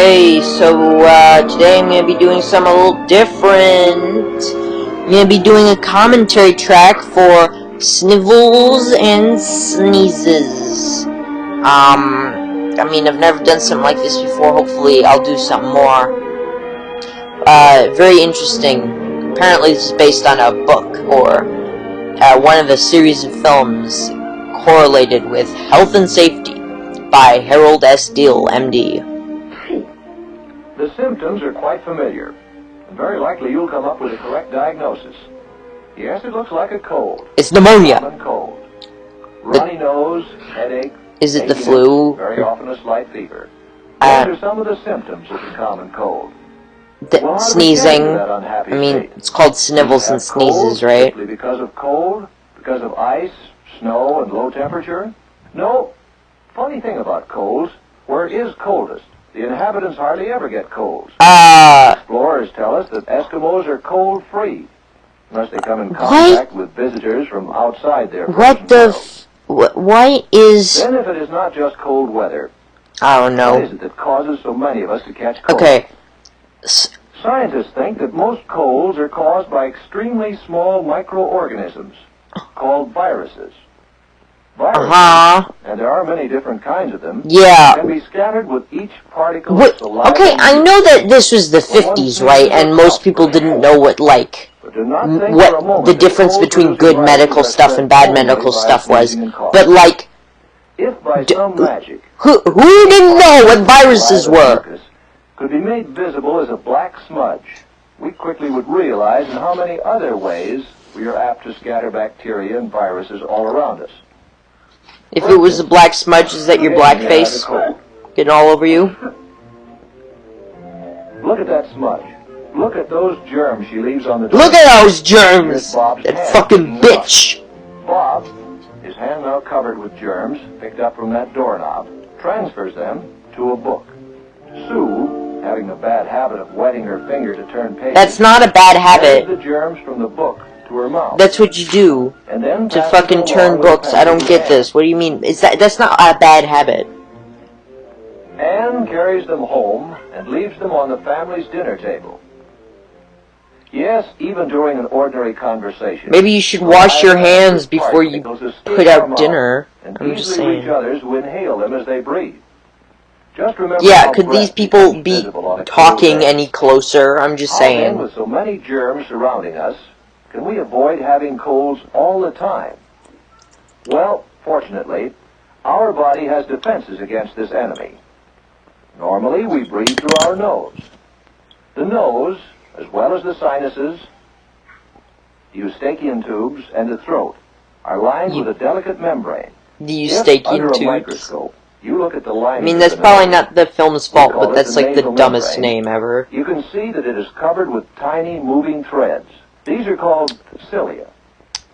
Okay, so today I'm going to be doing something a little different. I'm going to be doing a commentary track for SNIFFLES and SNEEZES. I mean, I've never done something like this before. Hopefully I'll do something more. Very interesting. Apparently this is based on a book, or one of a series of films correlated with Health and Safety by Harold S. Deal, M.D. The symptoms are quite familiar, and very likely you'll come up with a correct diagnosis. Yes, it looks like a cold. It's pneumonia. Common cold. Runny nose, headache. Is it the achiness, flu? Very often a slight fever. These are some of the symptoms of the common cold. Sneezing. I mean, it's called SNIFFLES and SNEEZES, right? Simply because of cold? Because of ice, snow, and low temperature? No. Funny thing about colds, where it is coldest, the inhabitants hardly ever get colds. Explorers tell us that Eskimos are cold-free, unless they come in contact with visitors from outside their why is... Then if it is not just cold weather, I don't know. what is it that causes so many of us to catch colds? Okay. Scientists think that most colds are caused by extremely small microorganisms called viruses. Viruses, and there are many different kinds of them, can be scattered with each particle of saliva. Okay, I know that this was the 50s, right? And most people didn't know what the difference between good medical stuff and bad medical stuff was. But, like, if by some magic, who didn't know what viruses were? Could be made visible as a black smudge, we quickly would realize in how many other ways we are apt to scatter bacteria and viruses all around us. If it was a black smudge, is that your black face getting all over you? Look at that smudge. Look at those germs she leaves on the door. Look at those germs! That fucking bitch! Bob, his hand now covered with germs picked up from that doorknob, transfers them to a book. Sue, having the bad habit of wetting her finger to turn pages. That's not a bad habit. The germs from the book to her mouth. That's what you do to fucking turn books. I don't get this. What do you mean? That's not a bad habit. Anne carries them home and leaves them on the family's dinner table. Yes, even during an ordinary conversation. Maybe you should wash your hands before you put out dinner. I'm just saying. Reach others who inhale them as they breathe. Just remember. Yeah, could these people be talking any closer? I'm just saying. With so many germs surrounding us, can we avoid having colds all the time? Well, fortunately, our body has defenses against this enemy. Normally, we breathe through our nose. The nose, as well as the sinuses, eustachian tubes, and the throat, are lined with a delicate membrane. The eustachian tubes? Microscope, you look at the lining. I mean, that's probably not the film's fault, but that's like the dumbest name ever. You can see that it is covered with tiny moving threads. These are called cilia.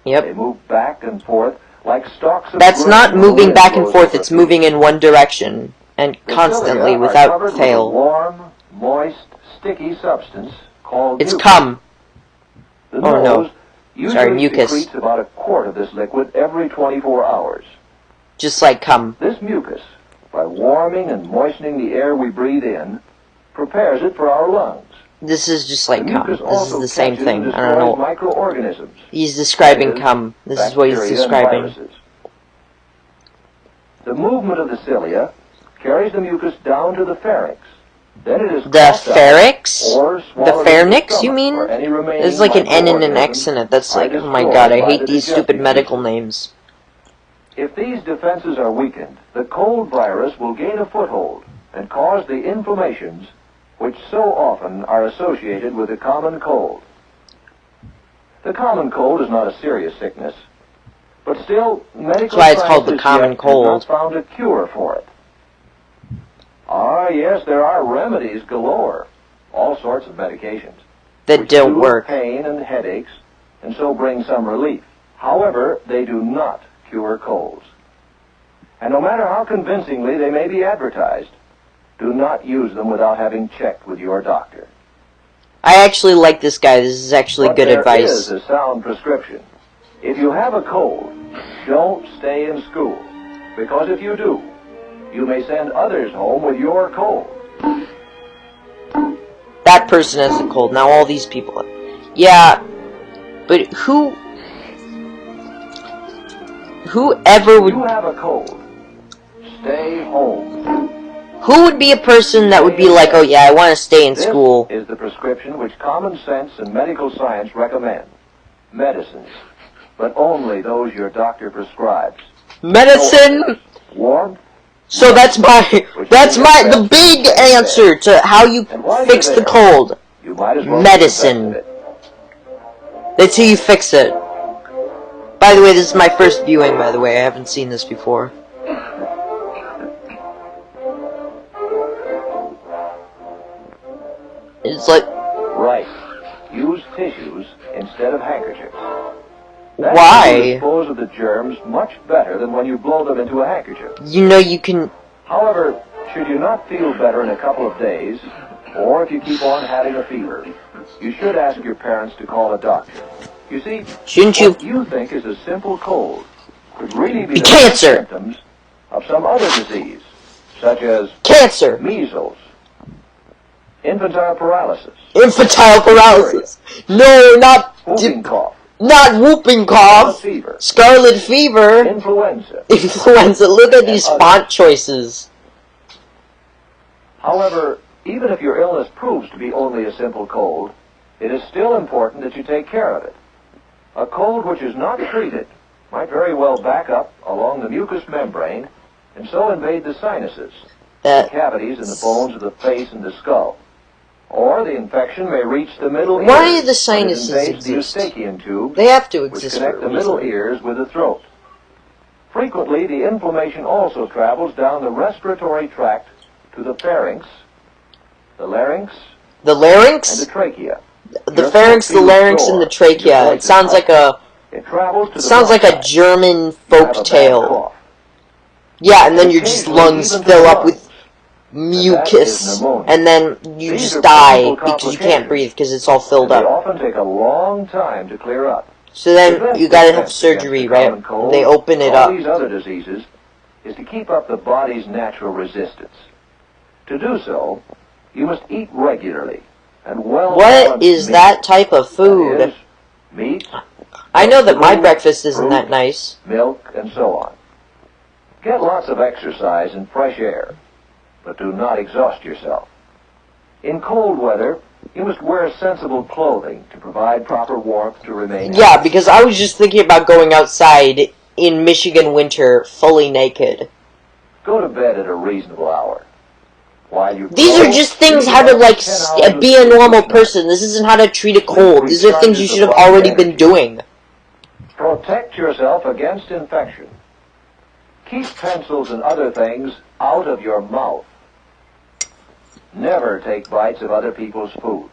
Yep. They move back and forth like stalks of That's grain not moving when back and blows forth, over it's the moving in one direction, and constantly, without fail. Warm, moist, sticky substance called It's mucus. cum. The Oh, nose no. usually Sorry, mucus. secretes about a quart of this liquid every 24 hours. Just like cum. This mucus, by warming and moistening the air we breathe in, prepares it for our lungs. This is just like cum. Mucus This is the same catches thing. and I don't know. destroys microorganisms. He's describing cum. This is what he's Bacteria and describing. viruses. The movement of the cilia carries the mucus down to the pharynx. Then it is The pharynx? The pharynx, you mean? There's There's like an N and an X in it. That's like, oh my god, I hate these stupid medical names. If these defenses are weakened, the cold virus will gain a foothold and cause the inflammations which so often are associated with the common cold. The common cold is not a serious sickness, but still, medical That's why it's called the common have cold. not found a cure for it. Ah, yes, there are remedies galore, all sorts of medications That don't soothe work. pain and headaches, and so bring some relief. However, they do not cure colds. And no matter how convincingly they may be advertised, do not use them without having checked with your doctor. I actually like this guy. This is actually good advice. There is a sound prescription. If you have a cold, don't stay in school, because if you do, you may send others home with your cold. that person has a cold. Now all these people. Yeah, but whoever would... You have a cold. Stay home. Who would be a person that would be like, oh yeah, I want to stay in school? This is the prescription which common sense and medical science recommend. Medicines. But only those your doctor prescribes. Medicine? Warmth. So that's the big answer to how you fix the cold. You might as well Medicine. That's how you fix it. By the way, this is my first viewing, by the way. I haven't seen this before. It's like... Right. Use tissues instead of handkerchiefs. Why? You dispose of the germs much better than when you blow them into a handkerchief. You know you can... However, should you not feel better in a couple of days, or if you keep on having a fever, you should ask your parents to call a doctor. You see, what you think is a simple cold could really be the cancer symptoms of some other disease, such as cancer, measles, infantile paralysis. Infantile paralysis. No, not whooping cough. Not whooping cough. Fever. Scarlet fever. Influenza. Influenza. Look at these font choices. However, even if your illness proves to be only a simple cold, it is still important that you take care of it. A cold which is not treated might very well back up along the mucous membrane and so invade the sinuses, the cavities in the bones of the face and the skull. Or the infection may reach the middle ears. Why do the sinuses exist? The eustachian tube, they have to exist which connect the middle ears with the throat. Frequently, the inflammation also travels down the respiratory tract to the pharynx, the larynx, and the trachea. The pharynx, the larynx, and the trachea. It sounds like a... It travels to the sounds like a German folk tale. Yeah, and then your just lungs fill up with mucus, and then you just die because you can't breathe because it's all filled up. They often take a long time to clear up. So then you gotta have surgery, right? They open it up. All these other diseases is to keep up the body's natural resistance. To do so, you must eat regularly and well. What is that type of food? That is, meat. I know that my breakfast isn't that nice. Milk and so on. Get lots of exercise and fresh air, but do not exhaust yourself. In cold weather, you must wear sensible clothing to provide proper warmth to remain. Yeah, because I was just thinking about going outside in Michigan winter fully naked. Go to bed at a reasonable hour. While you These are just things how to, like, be a normal person. This isn't how to treat a cold. These are things you should have already been doing. Protect yourself against infection. Keep pencils and other things out of your mouth. Never take bites of other people's food.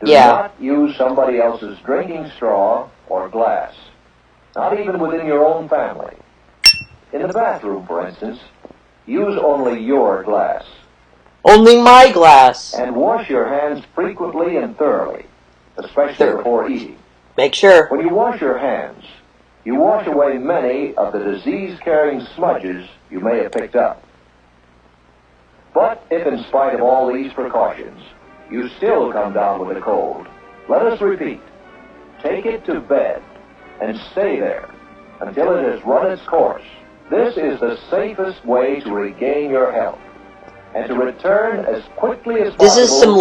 Do not use somebody else's drinking straw or glass. Not even within your own family. In the bathroom, for instance, use only your glass. Only my glass. And wash your hands frequently and thoroughly, especially before eating. Make sure. When you wash your hands, you wash away many of the disease-carrying smudges you may have picked up. But if in spite of all these precautions, you still come down with a cold, let us repeat, take it to bed and stay there until it has run its course. This is the safest way to regain your health and to return as quickly as possible.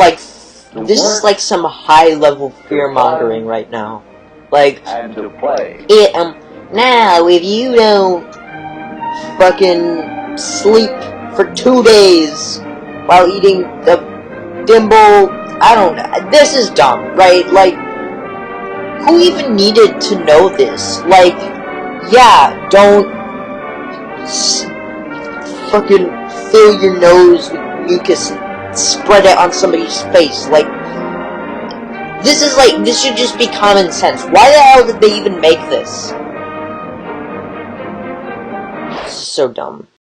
This is like some high-level fear-mongering right now. Like, and to play. Now, if you don't fucking sleep for 2 days while eating the dimble, I don't know. This is dumb, right? Like, who even needed to know this? Like, yeah, don't fucking fill your nose with mucus and spread it on somebody's face. Like, this should just be common sense. Why the hell did they even make this? It's so dumb.